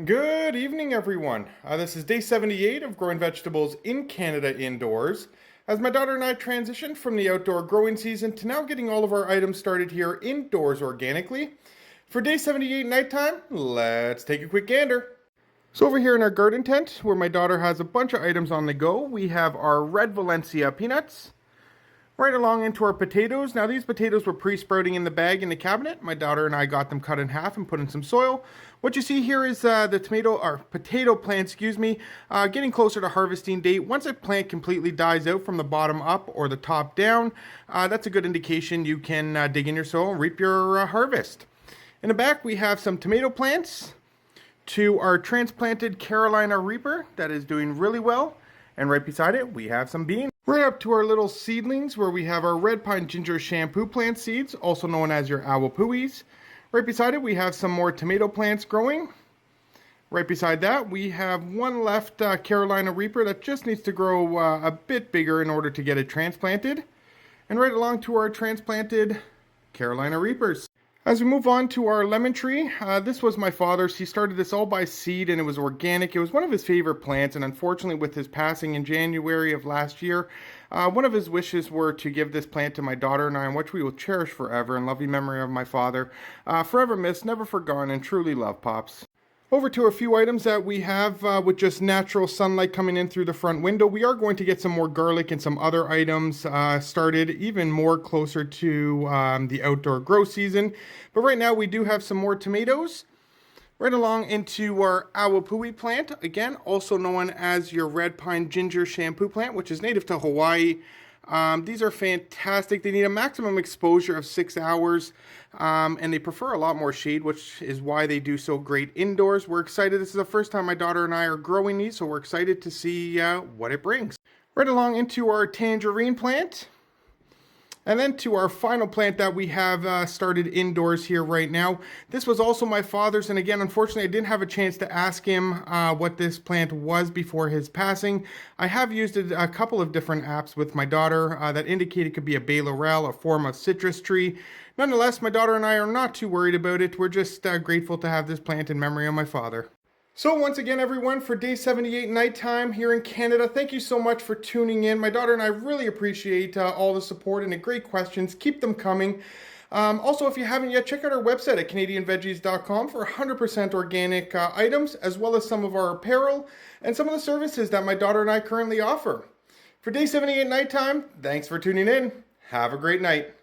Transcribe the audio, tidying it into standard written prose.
Good evening, everyone. This is day 78 of growing vegetables in Canada indoors. As my daughter and I transitioned from the outdoor growing season to now getting all of our items started here indoors organically. For day 78 nighttime, let's take a quick gander. So over here in our garden tent, where my daughter has a bunch of items on the go, we have our red Valencia peanuts. Right along into our potatoes. Now these potatoes were pre-sprouting in the bag in the cabinet. My daughter and I got them cut in half and put in some soil. What you see here is the potato plant, getting closer to harvesting date. Once a plant completely dies out from the bottom up or the top down, that's a good indication you can dig in your soil and reap your harvest. In the back we have some tomato plants to our transplanted Carolina Reaper that is doing really well. And right beside it, we have some beans. Right up to our little seedlings where we have our red pine ginger shampoo plant seeds, also known as your awapuis. Right beside it, we have some more tomato plants growing. Right beside that, we have one left Carolina Reaper that just needs to grow a bit bigger in order to get it transplanted. And right along to our transplanted Carolina Reapers. As we move on to our lemon tree, this was my father's. He started this all by seed and it was organic. It was one of his favorite plants, and unfortunately with his passing in January of last year, one of his wishes were to give this plant to my daughter and I, which we will cherish forever in loving memory of my father. Forever missed, never forgotten, and truly love, Pops. Over to a few items that we have with just natural sunlight coming in through the front window. We are going to get some more garlic and some other items started even more closer to the outdoor grow season. But right now we do have some more tomatoes. Right along into our awapui plant, again, also known as your red pine ginger shampoo plant, which is native to Hawaii. These are fantastic. They need a maximum exposure of 6 hours, and they prefer a lot more shade, which is why they do so great indoors. We're excited. This is the first time my daughter and I are growing these, so we're excited to see what it brings. Right along into our tangerine plant. And then to our final plant that we have started indoors here right now. This was also my father's, and again, unfortunately, I didn't have a chance to ask him what this plant was before his passing. I have used a couple of different apps with my daughter that indicate it could be a bay laurel, a form of citrus tree. Nonetheless, my daughter and I are not too worried about it. We're just grateful to have this plant in memory of my father. So once again, everyone, for day 78 nighttime here in Canada, thank you so much for tuning in. My daughter and I really appreciate all the support and the great questions. Keep them coming. Also, if you haven't yet, check out our website at canadianveggies.com for 100% organic items, as well as some of our apparel and some of the services that my daughter and I currently offer. For day 78 nighttime, thanks for tuning in. Have a great night.